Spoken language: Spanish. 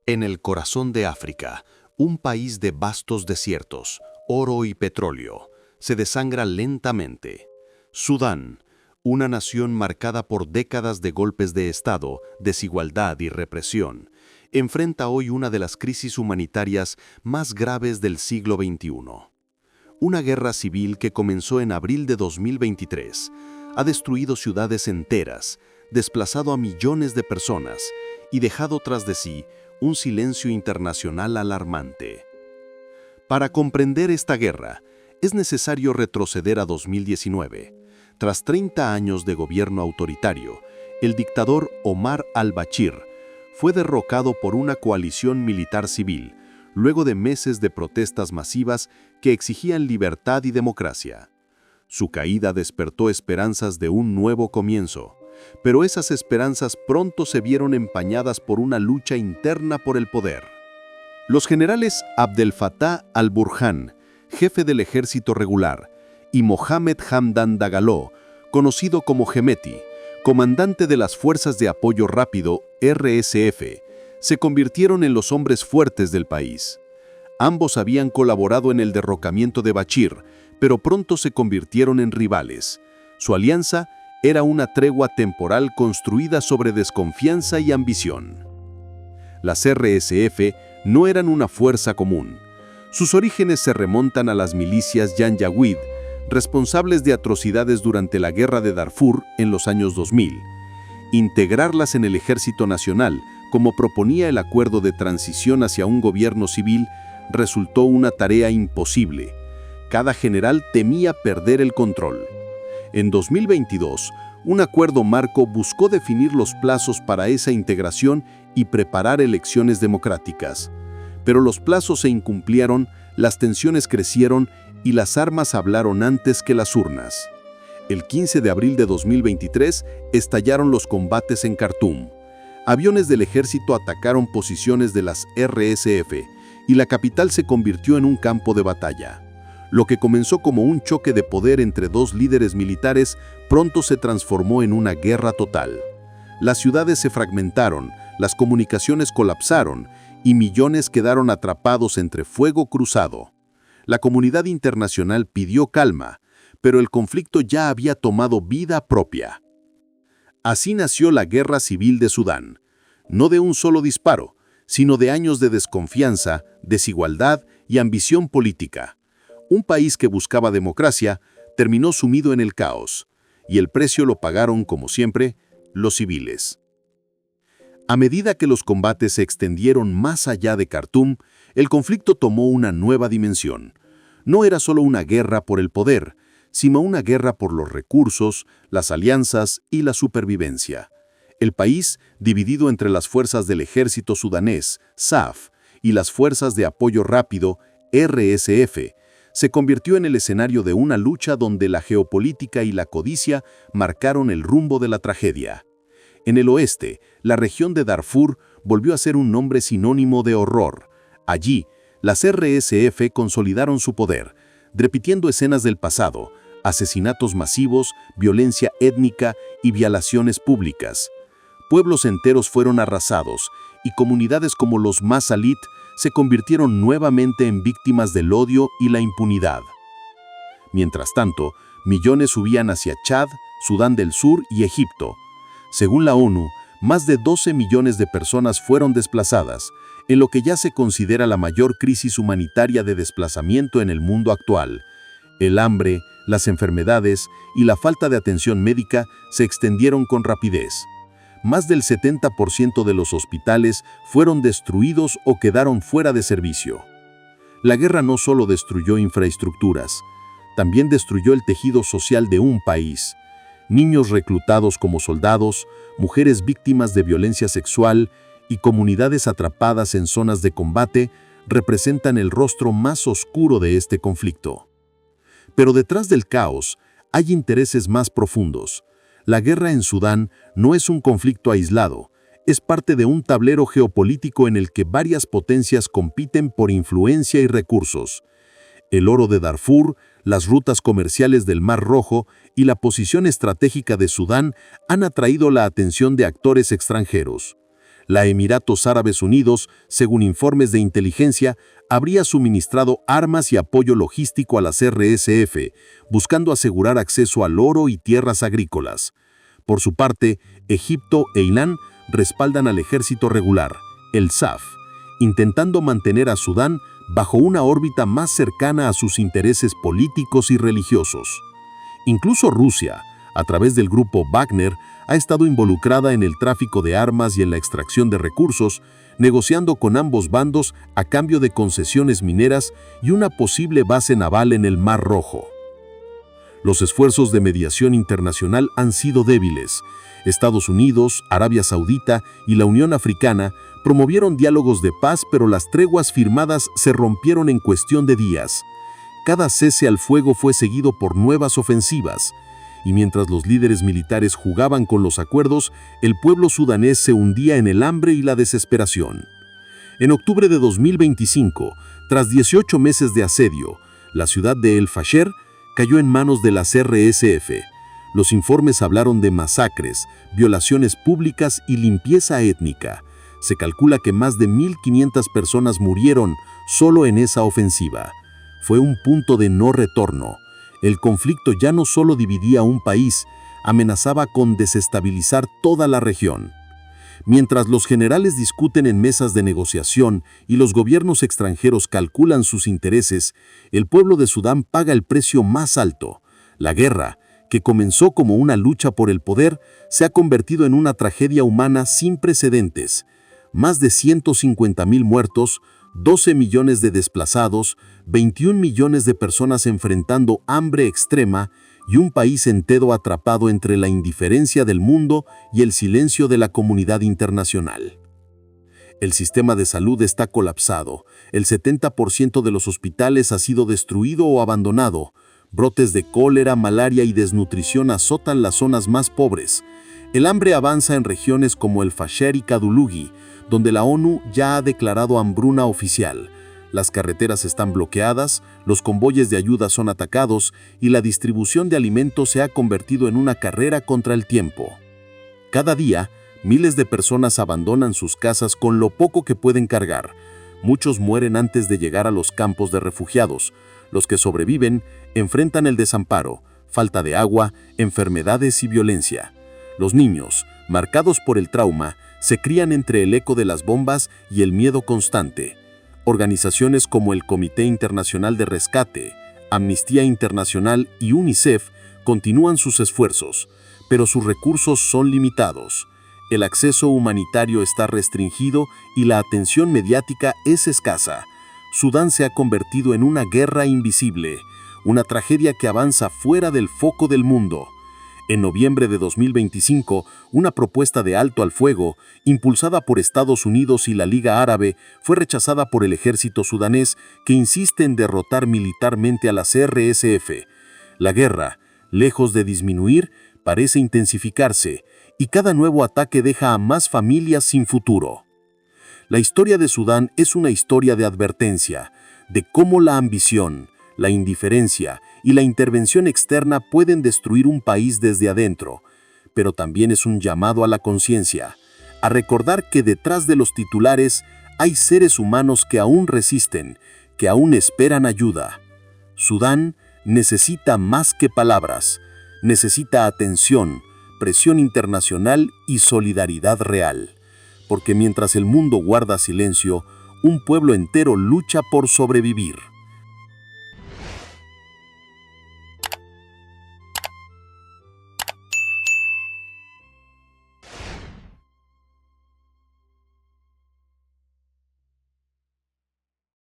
En el corazón de África, un país de vastos desiertos, oro y petróleo, se desangra lentamente. Sudán, una nación marcada por décadas de golpes de Estado, desigualdad y represión, enfrenta hoy una de las crisis humanitarias más graves del siglo XXI. Una guerra civil que comenzó en abril de 2023 ha destruido ciudades enteras, desplazado a millones de personas y dejado tras de sí un silencio internacional alarmante. Para comprender esta guerra, es necesario retroceder a 2019. Tras 30 años de gobierno autoritario, el dictador Omar al-Bashir fue derrocado por una coalición militar civil, luego de meses de protestas masivas que exigían libertad y democracia. Su caída despertó esperanzas de un nuevo comienzo, pero esas esperanzas pronto se vieron empañadas por una lucha interna por el poder. Los generales Abdel Fattah al-Burhan, jefe del ejército regular, y Mohamed Hamdan Dagalo, conocido como Hemeti, comandante de las Fuerzas de Apoyo Rápido, RSF, se convirtieron en los hombres fuertes del país. Ambos habían colaborado en el derrocamiento de Bashir, pero pronto se convirtieron en rivales. Su alianza era una tregua temporal construida sobre desconfianza y ambición. Las RSF no eran una fuerza común. Sus orígenes se remontan a las milicias Janjaweed, responsables de atrocidades durante la Guerra de Darfur en los años 2000. Integrarlas en el Ejército Nacional, como proponía el acuerdo de transición hacia un gobierno civil, resultó una tarea imposible. Cada general temía perder el control. En 2022, un acuerdo marco buscó definir los plazos para esa integración y preparar elecciones democráticas. Pero los plazos se incumplieron, las tensiones crecieron y las armas hablaron antes que las urnas. El 15 de abril de 2023 estallaron los combates en Khartoum. Aviones del ejército atacaron posiciones de las RSF y la capital se convirtió en un campo de batalla. Lo que comenzó como un choque de poder entre dos líderes militares pronto se transformó en una guerra total. Las ciudades se fragmentaron, las comunicaciones colapsaron y millones quedaron atrapados entre fuego cruzado. La comunidad internacional pidió calma, pero el conflicto ya había tomado vida propia. Así nació la Guerra Civil de Sudán, no de un solo disparo, sino de años de desconfianza, desigualdad y ambición política. Un país que buscaba democracia terminó sumido en el caos, y el precio lo pagaron, como siempre, los civiles. A medida que los combates se extendieron más allá de Khartoum, el conflicto tomó una nueva dimensión. No era solo una guerra por el poder, sino una guerra por los recursos, las alianzas y la supervivencia. El país, dividido entre las fuerzas del ejército sudanés, SAF, y las fuerzas de apoyo rápido, RSF, se convirtió en el escenario de una lucha donde la geopolítica y la codicia marcaron el rumbo de la tragedia. En el oeste, la región de Darfur volvió a ser un nombre sinónimo de horror. Allí, las RSF consolidaron su poder, repitiendo escenas del pasado, asesinatos masivos, violencia étnica y violaciones públicas. Pueblos enteros fueron arrasados y comunidades como los Masalit se convirtieron nuevamente en víctimas del odio y la impunidad. Mientras tanto, millones subían hacia Chad, Sudán del Sur y Egipto. Según la ONU, más de 12 millones de personas fueron desplazadas, en lo que ya se considera la mayor crisis humanitaria de desplazamiento en el mundo actual. El hambre, las enfermedades y la falta de atención médica se extendieron con rapidez. Más del 70% de los hospitales fueron destruidos o quedaron fuera de servicio. La guerra no solo destruyó infraestructuras, también destruyó el tejido social de un país. Niños reclutados como soldados, mujeres víctimas de violencia sexual y comunidades atrapadas en zonas de combate representan el rostro más oscuro de este conflicto. Pero detrás del caos hay intereses más profundos. La guerra en Sudán no es un conflicto aislado, es parte de un tablero geopolítico en el que varias potencias compiten por influencia y recursos. El oro de Darfur, las rutas comerciales del Mar Rojo y la posición estratégica de Sudán han atraído la atención de actores extranjeros. La Emiratos Árabes Unidos, según informes de inteligencia, habría suministrado armas y apoyo logístico a las RSF, buscando asegurar acceso al oro y tierras agrícolas. Por su parte, Egipto e Irán respaldan al ejército regular, el SAF, intentando mantener a Sudán bajo una órbita más cercana a sus intereses políticos y religiosos. Incluso Rusia, a través del grupo Wagner, ha estado involucrada en el tráfico de armas y en la extracción de recursos, negociando con ambos bandos a cambio de concesiones mineras y una posible base naval en el Mar Rojo. Los esfuerzos de mediación internacional han sido débiles. Estados Unidos, Arabia Saudita y la Unión Africana promovieron diálogos de paz, pero las treguas firmadas se rompieron en cuestión de días. Cada cese al fuego fue seguido por nuevas ofensivas, y mientras los líderes militares jugaban con los acuerdos, el pueblo sudanés se hundía en el hambre y la desesperación. En octubre de 2025, tras 18 meses de asedio, la ciudad de El Fasher cayó en manos de las RSF. Los informes hablaron de masacres, violaciones públicas y limpieza étnica. Se calcula que más de 1.500 personas murieron solo en esa ofensiva. Fue un punto de no retorno. El conflicto ya no solo dividía un país, amenazaba con desestabilizar toda la región. Mientras los generales discuten en mesas de negociación y los gobiernos extranjeros calculan sus intereses, el pueblo de Sudán paga el precio más alto. La guerra, que comenzó como una lucha por el poder, se ha convertido en una tragedia humana sin precedentes. Más de 150.000 muertos, 12 millones de desplazados, 21 millones de personas enfrentando hambre extrema y un país entero atrapado entre la indiferencia del mundo y el silencio de la comunidad internacional. El sistema de salud está colapsado, el 70% de los hospitales ha sido destruido o abandonado, brotes de cólera, malaria y desnutrición azotan las zonas más pobres. El hambre avanza en regiones como El Fasher y Kadulugi, donde la ONU ya ha declarado hambruna oficial. Las carreteras están bloqueadas, los convoyes de ayuda son atacados y la distribución de alimentos se ha convertido en una carrera contra el tiempo. Cada día, miles de personas abandonan sus casas con lo poco que pueden cargar. Muchos mueren antes de llegar a los campos de refugiados. Los que sobreviven enfrentan el desamparo, falta de agua, enfermedades y violencia. Los niños, marcados por el trauma, se crían entre el eco de las bombas y el miedo constante. Organizaciones como el Comité Internacional de Rescate, Amnistía Internacional y UNICEF continúan sus esfuerzos, pero sus recursos son limitados. El acceso humanitario está restringido y la atención mediática es escasa. Sudán se ha convertido en una guerra invisible, una tragedia que avanza fuera del foco del mundo. En noviembre de 2025, una propuesta de alto al fuego, impulsada por Estados Unidos y la Liga Árabe, fue rechazada por el ejército sudanés, que insiste en derrotar militarmente a las RSF. La guerra, lejos de disminuir, parece intensificarse, y cada nuevo ataque deja a más familias sin futuro. La historia de Sudán es una historia de advertencia, de cómo la ambición, la indiferencia y la intervención externa pueden destruir un país desde adentro, pero también es un llamado a la conciencia, a recordar que detrás de los titulares hay seres humanos que aún resisten, que aún esperan ayuda. Sudán necesita más que palabras, necesita atención, presión internacional y solidaridad real, porque mientras el mundo guarda silencio, un pueblo entero lucha por sobrevivir.